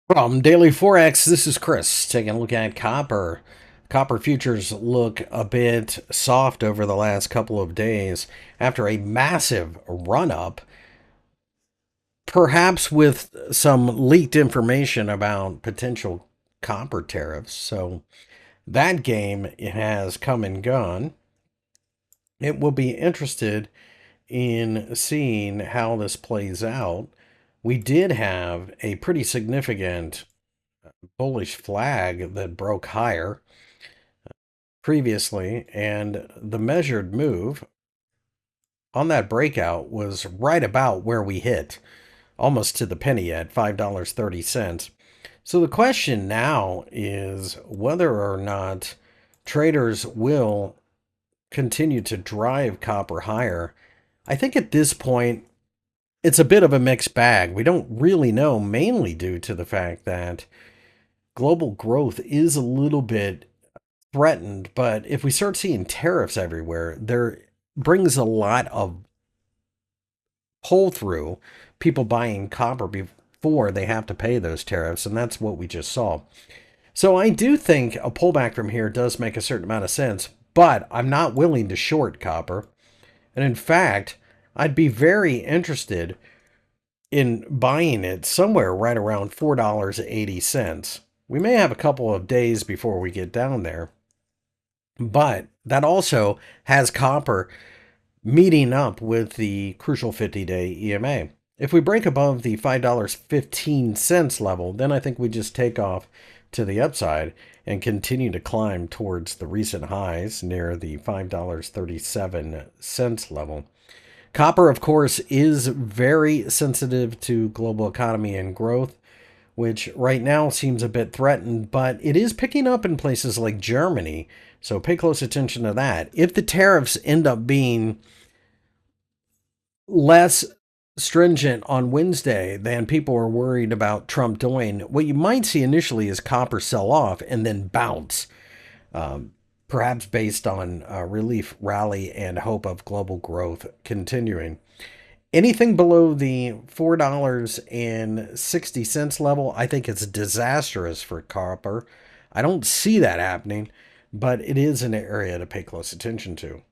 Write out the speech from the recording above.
From Daily Forex, this is Chris taking a look at copper. Copper futures look a bit soft over the last couple of days after a massive run up, perhaps with some leaked information about potential copper tariffs. So that game has come and gone. It will be interested in seeing how this plays out. We did have a pretty significant bullish flag that broke higher previously, and the measured move on that breakout was right about where we hit, almost to the penny at $5.30. So the question now is whether or not traders will continue to drive copper higher. I think at this point, it's a bit of a mixed bag. We don't really know, mainly due to the fact that global growth is a little bit threatened, but if we start seeing tariffs everywhere, there brings a lot of pull through people buying copper before they have to pay those tariffs, and that's what we just saw. So I do think a pullback from here does make a certain amount of sense, but I'm not willing to short copper. And in fact, I'd be very interested in buying it somewhere right around $4.80. We may have a couple of days before we get down there, but that also has copper meeting up with the crucial 50-day EMA. If we break above the $5.15 level, then I think we just take off to the upside and continue to climb towards the recent highs near the $5.37 level. Copper, of course, is very sensitive to global economy and growth, which right now seems a bit threatened, but it is picking up in places like Germany. So pay close attention to that. If the tariffs end up being less stringent on Wednesday than people are worried about Trump doing, what you might see initially is copper sell off and then bounce, perhaps based on a relief rally and hope of global growth continuing. Anything below the $4.60 level, I think it's disastrous for copper. I don't see that happening, but it is an area to pay close attention to.